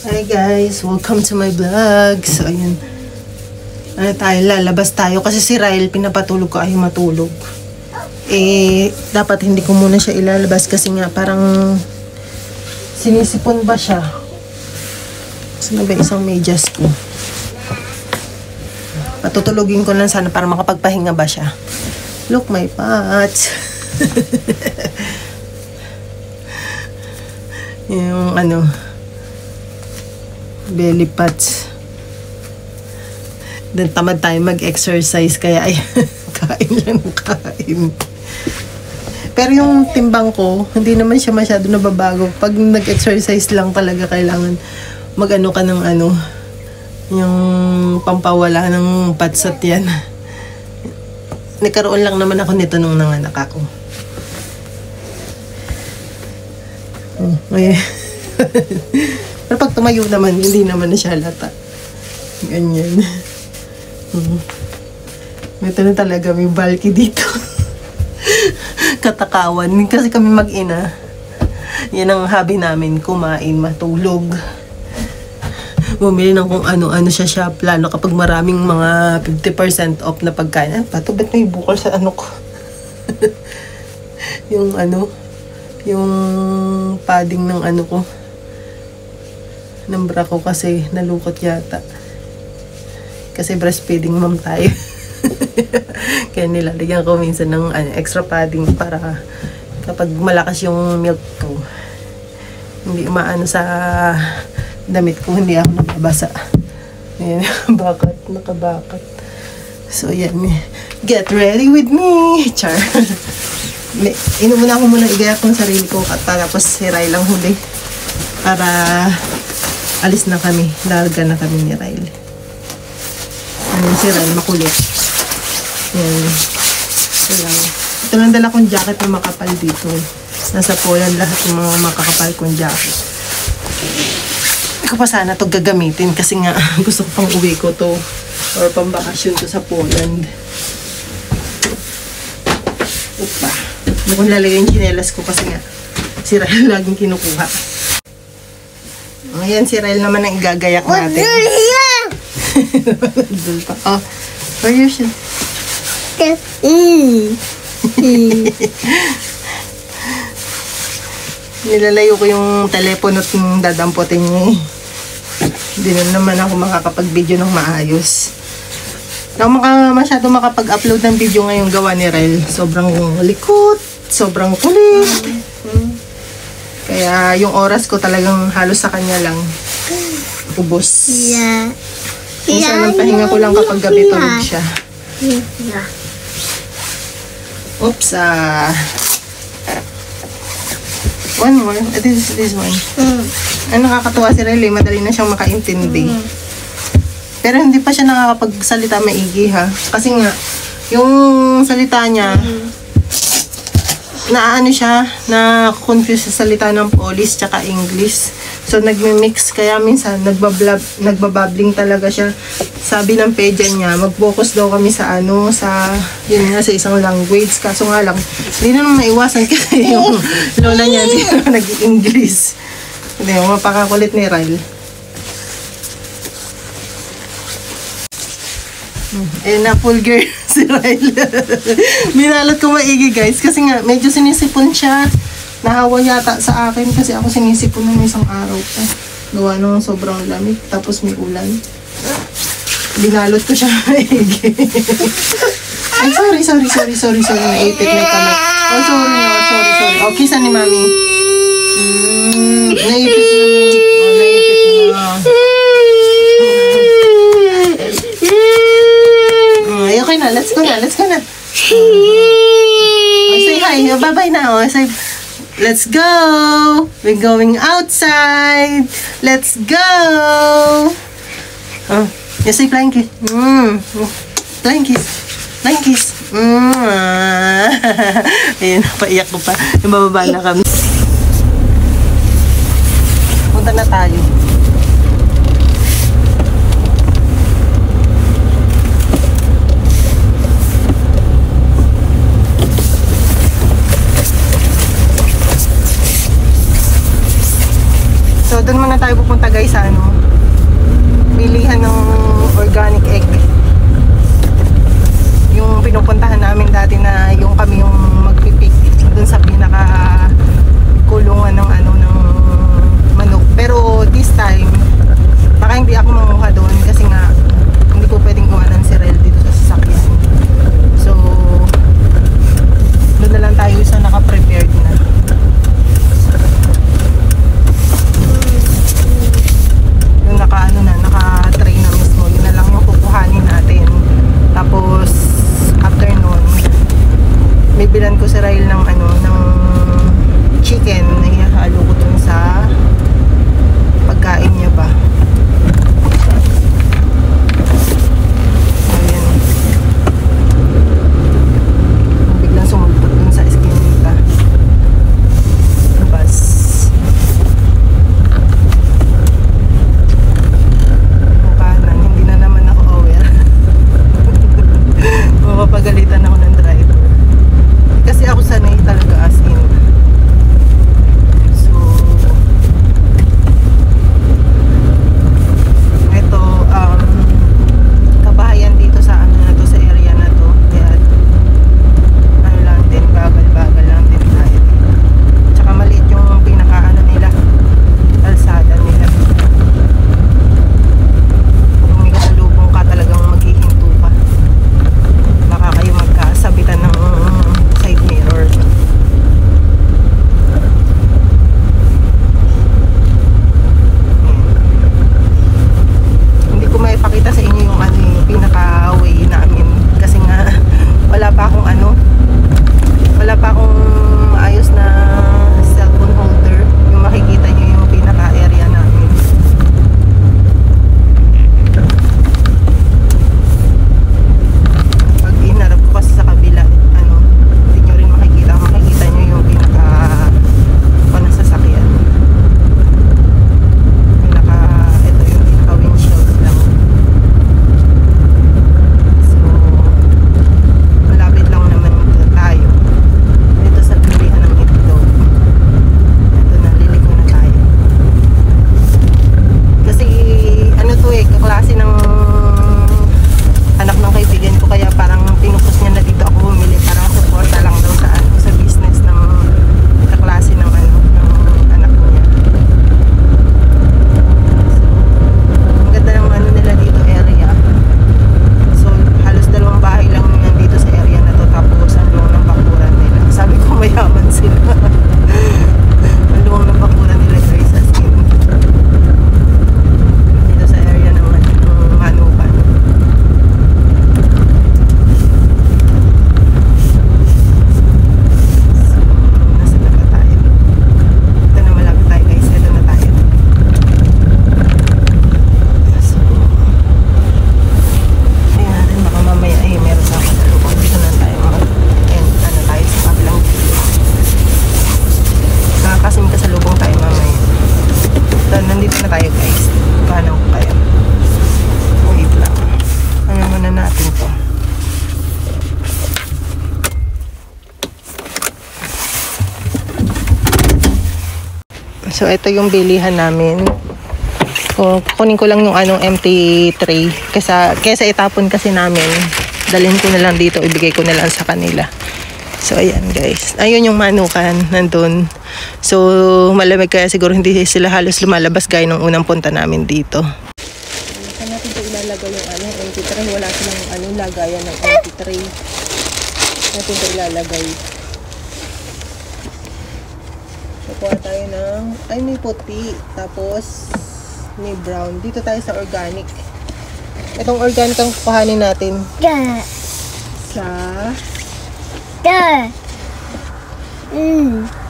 Hi guys, welcome to my vlog. So ayun, lalabas tayo kasi si Ryle pinapatulog ko ay matulog. Dapat hindi ko muna siya ilalabas kasi nga parang sinisipon ba siya. Saan ba isang medyas ko? Patutulogin ko lang sana para makapagpahinga ba siya. Look my pats. Yung belly pads. Then tamad tayo mag-exercise kaya ay kain lang ng kain. Pero yung timbang ko, hindi naman siya masyado nababago. Pag nag-exercise lang talaga kailangan mag-ano ka ng yung pampawala ng patsat yan. Nagkaroon lang naman ako nito nung nanganak ako. Okay. Pero pag tumayo naman, hindi naman na siya halata. Ganyan. Ito na talaga, may bulky dito. Katakawan. Kasi kami mag-ina. Yan ang hobby namin, kumain, matulog. Bumili ng kung ano-ano sa shop, lalo kapag maraming mga 50% off na pagkain. Pato, ba't may bukol sa ko? yung padding ng ko. Ng bra ko kasi nalukot yata. Kasi breastfeeding mom tayo. Kaya nilalagyan ko minsan ng extra padding para kapag malakas yung milk ko, hindi umaano sa damit ko, hindi ako nababasa. Ayan, nakabakat. So, yan. Get ready with me! Char. Inumuna ko muna igayak ng sarili ko at tapos si Ryle lang huli. Para alis na kami. Larga na kami ni Ryle. Si Ryle makulit. Yan. Ito lang dala kong jacket na makapal dito. Nasa Poland lahat yung mga makakapal kong jacket. Ikaw pa sana ito gagamitin kasi nga gusto ko pang uwi ko to or pang bakasyon to sa Poland. Opa. Hindi ko nilalagay yung chinelas ko kasi nga si Ryle laging kinukuha. Ayan, si Ryle naman ang igagayak natin. Oh, where you should? Nilalayo ko yung telepono at yung dadampotin niya eh. Hindi na naman ako makakapag-video ng maayos. Hindi ako masyado makapag-upload ng video ngayong gawa ni Ryle. Sobrang likot, sobrang kulit. Kaya yung oras ko talagang halos sa kanya lang ubos. Minsan ang pahinga ko lang kapag gabi tulog siya. Oops, one more. This one. Nakakatuwa si Ryle, madali na siyang makaintindi. Pero hindi pa siya nakakapagsalita maigi ha. Kasi nga, yung salita niya, na-confuse sa salita ng Polish tsaka English. So, nagmi-mix. Kaya minsan, nagbababling talaga siya. Sabi ng pedya niya, mag-focus daw kami sa yun nga, sa isang language. Kaso nga lang, hindi na naman maiwasan kasi yung lola niya, hindi na nag-English. Hindi, mapakakulit ni Ryle. Na full girl si Ryle. Minalot ko maigi guys kasi nga medyo sinisipon siya. Nahawa yata sa akin kasi ako sinisipon ng isang araw pa. Gawa nung sobrang lamig tapos may ulan. Binalot ko siya maigi. Ay sorry. Naipit na kamay. Oh sorry. Oh kisan ni mami. Naipit na. Okay na, let's go na. Say hi, bye-bye na. Say, let's go. We're going outside. Let's go. You say flying kiss. Flying kiss. Ayun, paiyak ko pa. Bababa na kami. Punta na tayo. So, doon muna tayo pupunta guys sa ano, bilihan ng organic egg. Yung pinupuntahan namin dati na yung kami yung magpipik doon sa pinaka kulungan ng ano ng manok. Pero this time, baka hindi ako manguha doon kasi nga hindi ko pwedeng kuhanan si Rel dito sa sasakyan. So, doon na lang tayo sa naka-prepared na. Yung naka-tray na mismo, yun na lang yung kukuhanin natin. Tapos after nun, bibilan ko si Ryle ng ano, ng chicken na ihahalo ko dun sa pagkain niya ba. Ayan. Biglang sumulpot dun sa eskinita. Labas. Kanan, hindi na naman ako aware. Mapapagalitan ako ng driver. Kasi ako sanay talaga as in. So, ito, kabahayan dito sa ano na to, sa area na to. Kaya, ano lang din, bagal-bagal lang din tayo. Tsaka maliit yung pinaka-ano nila, kalsada nila. Kung may kasalubong ka, talagang maghihinto ka. Baka kayo magkasabitan ng side mirror. Hindi ko maipakita sa inyo yung ano, yung pinaka-way namin kasi nga wala pa akong maayos na cellphone holder yung makikita nyo yung pinaka-area namin. Pag inarap ko kasi sa kabila, ano, hindi nyo rin makikita nyo yung pinaka panasasakyan. Ito yung pinaka windshield lang. So, malapit lang naman ito tayo. Dito sa bilihan ng itlog. Ito na, liliko na tayo. Kasi, ano to eh, kaklase ng anak ng kaibigan ko, kaya parang pinupos niya na dito ako bumili, parang suporta lang daw sa ano, sa business ng kaklase ng ano, ng anak niya. So, ang ganda ng ano nila dito area. So, halos 2 bahay lang nandito sa area na to, tapos ang luwang ng bakuran nila. Sabi ko mayaman sila. Ang luwang ng bakuran nila guys, as in. Dito sa area ng Manukan. Nasa na ba tayo? Ito na, malapit tayo guys. Ito na tayo. So, tingnan natin, baka mamaya meron na ako sa lubong. Dito na tayo ano tayo sa kabilang dito. Nakakasim ka sa lubong tayo mamaya. So, nandito na tayo guys. Paano ko kayo? Wait lang. Ano muna natin to? So, ito yung bilihan namin. Kukunin ko lang yung anong empty tray. Kesa itapon kasi namin, dalhin ko na lang dito, ibigay ko na lang sa kanila. So, ayan guys. Ayun yung Manukan, nandun. So, malamig kaya siguro hindi sila halos lumalabas gaya nung unang punta namin dito. Saan natin ito ilalagay yung empty tray? Wala silang lagayan ng empty tray. Natin ito ilalagay. Kukuha tayo ng, may puti. Tapos, may brown. Dito tayo sa organic. Itong organic ang kukuhanin natin. Sa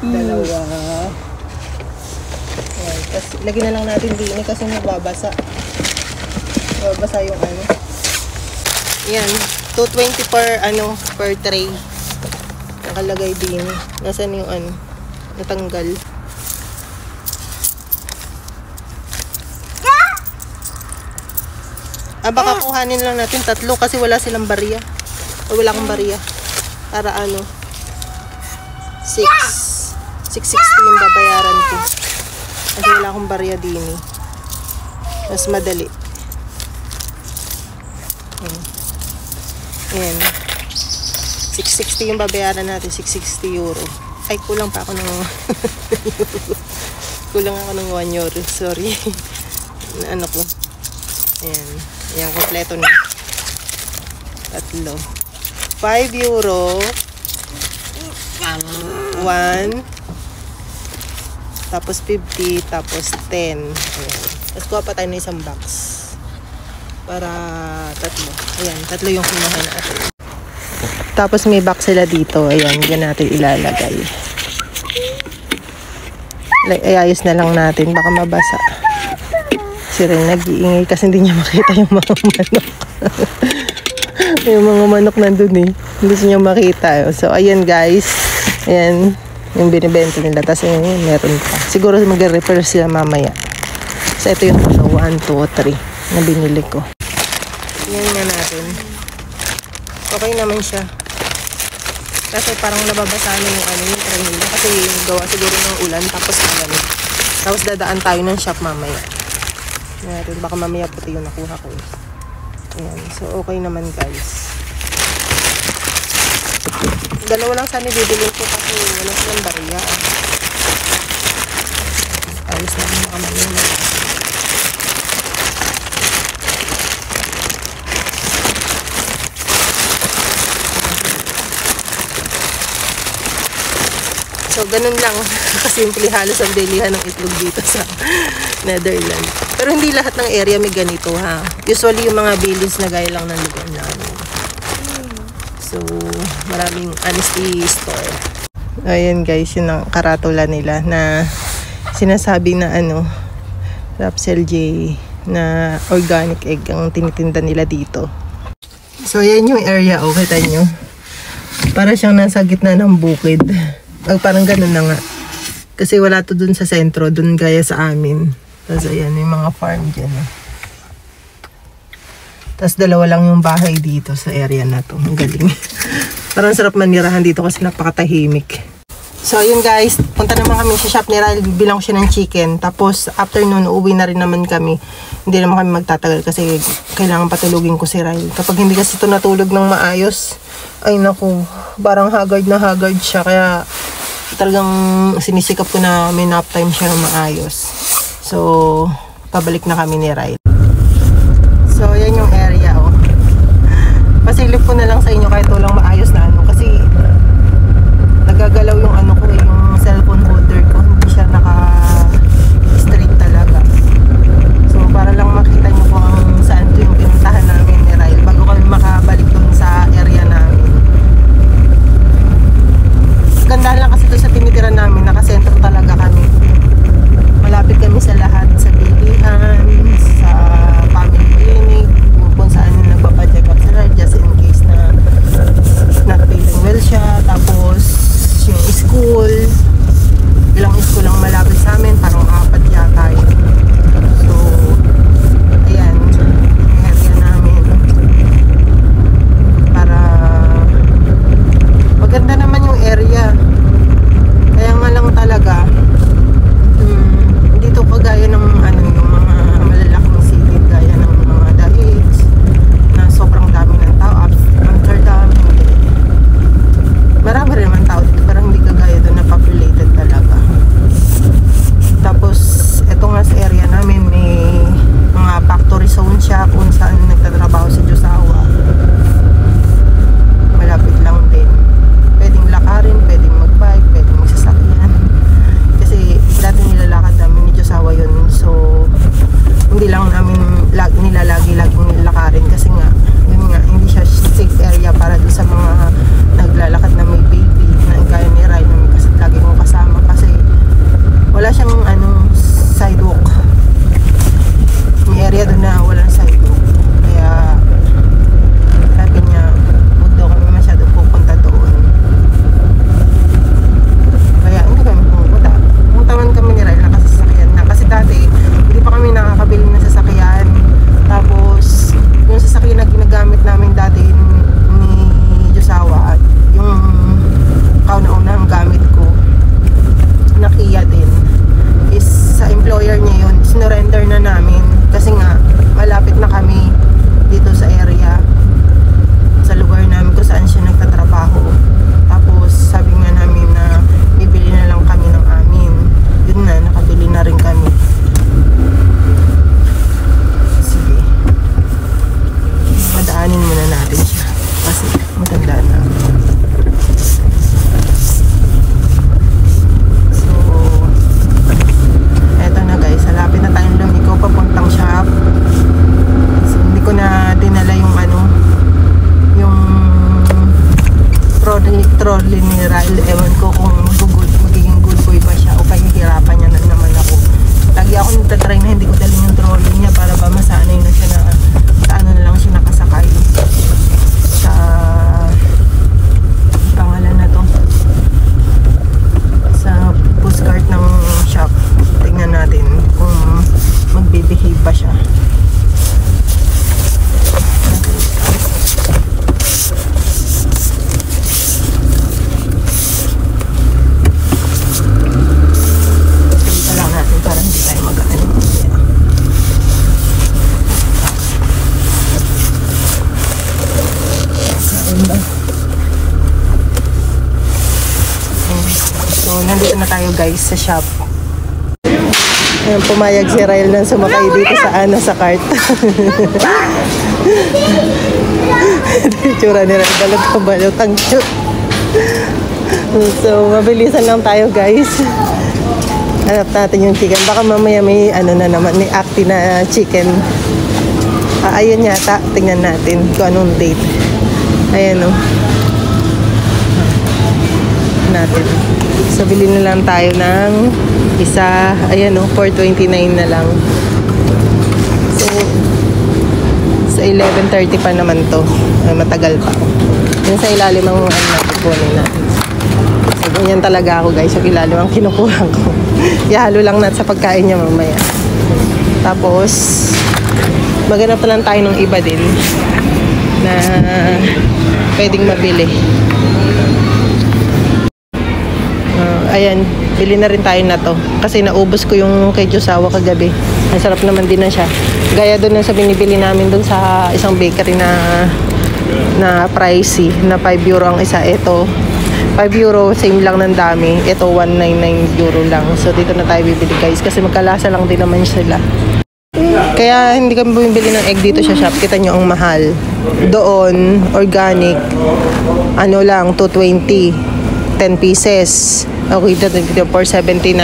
dalawa. Ayan. Tapos, lagyan na lang natin din kasi mababasa. Mababasa yung ano. Ayan. 220 per tray. Nakalagay din. Nasaan yung natanggal. Baka kuhanin lang natin 3 kasi wala silang barya. O wala akong barya. Para 660 yung babayaran ko. Kasi wala akong barya din eh. Mas madali. Ayan. 660 yung babayaran natin. 660 euro. Ay, kulang pa ako ng kulang ako ng 1 euro. Sorry. Ano ko. Ayan. Ayan, kompleto na. Tatlo. 5 euro. 1. Tapos 50. Tapos 10. Ayan. Tapos kuha pa tayo ng isang box. Para tatlo. Ayan, tatlo yung kinuha natin. Tapos may box sila dito. Ayan, dyan natin ilalagay. Ayos na lang natin. Baka mabasa. Si Ren nag-iingay kasi hindi niya makita yung mga manok. Yung mga manok nandun eh. Hindi niya makita. So, ayan guys. Ayan. Yung binibenta nila. Tapos ayan, meron pa. Siguro mag-repair sila mamaya. So, ito yung 1, 2, 3 na binili ko. Yan nga natin. Okay naman siya. Kasi parang nababasa na yung ano yung train nila. Kasi gawa siguro ng ulan. Tapos malamig. Tapos dadaan tayo ng shop mamaya. Yan, baka mamaya puti yung nakuha ko. Ayan. So, okay naman guys. Dalawa lang sana bibili ko kasi wala silang barya. Ayos na yung makamamaya. So, ganun lang. Kasimple halos ang bilihan ng itlog dito sa Netherlands. Pero hindi lahat ng area may ganito ha. Usually yung mga Baileys na gaya lang ng lugar namin. So, maraming honesty store. Ayan guys, yun ang karatula nila na sinasabi na ano, Rapsel J na organic egg ang tinitinda nila dito. So, ayan yung area. O, kita nyo. Para siyang nasa gitna ng bukid. Parang ganun na nga. Kasi wala to dun sa sentro, dun gaya sa amin. Tapos ayan, yung mga farm dyan. Tapos dalawa lang yung bahay dito sa area na to. Ang galing. Parang sarap manirahan dito kasi napakatahimik. So ayun guys, punta naman kami sa shop ni Ryle. Bibilang ko siya ng chicken. Tapos afternoon, uuwi na rin naman kami. Hindi naman kami magtatagal kasi kailangan patulugin ko si Ryle. Kapag hindi kasi ito natulog ng maayos, ay naku, parang haggard na haggard siya. Kaya talagang sinisikap ko na may nap time siya ng maayos. So, pabalik na kami ni Ryle. So, yan yung area, oh. Pasilip ko na lang sa inyo kahit walang maayos na ano. Kasi, nagagalaw yung ano ko, yung cellphone holder ko. Hindi siya naka-straight talaga. So, para lang makita nyo kung saan ito yung pinuntahan namin ni Ryle bago kami makabalik dun sa area namin. Gandahan lang kasi ito sa tinitira namin, nakasentro talaga kami. Malapit kami sa lahat, sa bilihan, sa family clinic, kung saan nagpapacheck up sila just in case na not feeling well siya. Tapos yung sinurrender na namin kasi nga malapit na kami dito sa area, sa lugar namin kung saan siya nagtatrabaho. Tapos sabi nga namin na bibili na lang kami ng amin. Yun na, nakabili na rin kami. Sige, madaanin muna natin siya kasi maganda na. So eto na guys, malapit na tayong lumiko papuntang shop. So hindi ko na dinala yung yung trolley ni Ryle. Ewan ko kung magiging good boy ba siya o pahihirapan niya na naman ako. Lagi ako nagtatry na hindi ko dalhin yung trolley niya para ba masanay na siya na sa ano na lang siya nakasakay. Sa pangalan na to, sa postcard ng shop. Tingnan natin kung magbibehave pa siya. So, nandito na tayo guys sa shop. Ayan, pumayag si Ryle na sumakay dito sa cart. Itsura ni Ryle, balot ang cute. So, mabilisan lang tayo guys. Hanap natin yung chicken. Baka mamaya may na naman, may acti na chicken. Ayun yata, tingnan natin kung anong date. Ayan o. Natin. So, bili na lang tayo ng isa. Ayan o, 4.29 na lang. So, sa 11.30 pa naman to. Matagal pa. Yung sa ilalim ang natin kunin natin. So, ganyan talaga ako guys. Yung ilalim ang kinukuha ko. Ihalo lang natin sa pagkain niya mamaya. Tapos, maghanap na lang tayo ng iba din na pwedeng mabili. Ayan, bili na rin tayo na to kasi naubos ko yung kay Josawa kagabi. Masarap naman din na siya, gaya doon na sa binibili namin doon sa isang bakery na pricey na 5 euro ang isa. Ito 5 euro, same lang ng dami. Ito 199 euro lang. So dito na tayo bibili guys kasi magkalasa lang din naman sila. Kaya hindi kami bumibili ng egg dito sa shop. Kita nyo ang mahal. Doon organic ano lang 220, 10 pieces. Okay, dito 479,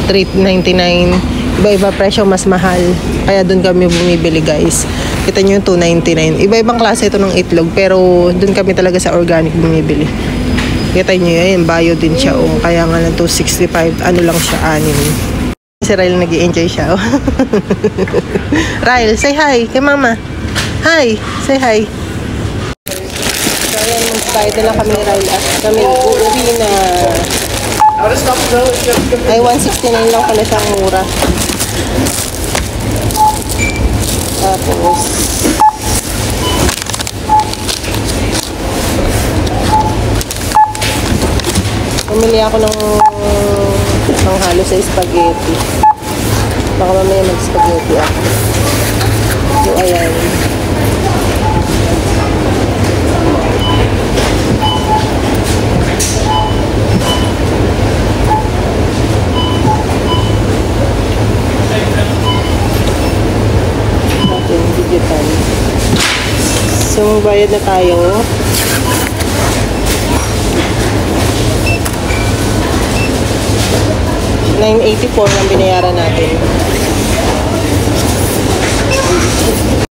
399. Iba-iba presyo, mas mahal. Kaya doon kami bumibili guys. Kita nyo yung 299. Iba-ibang klase ito ng itlog, pero doon kami talaga sa organic bumibili. Kita nyo yun, bio din siya. Oh. Kaya nga lang 265, ano lang siya, 6. Si Ryle nag-i-enjoy siya. Oh. Ryle, say hi kay mama. Hi, say hi. So ayan, magbayad na lang kami ni Ryle at kami uuwi na. Ay, 169 lang pala siyang mura. Tapos bumili ako ng halo sa spaghetti. Baka mamaya mag-spaghetti ako. So, ayan. Digital. So, bayad na tayo. 984 ang binayaran natin.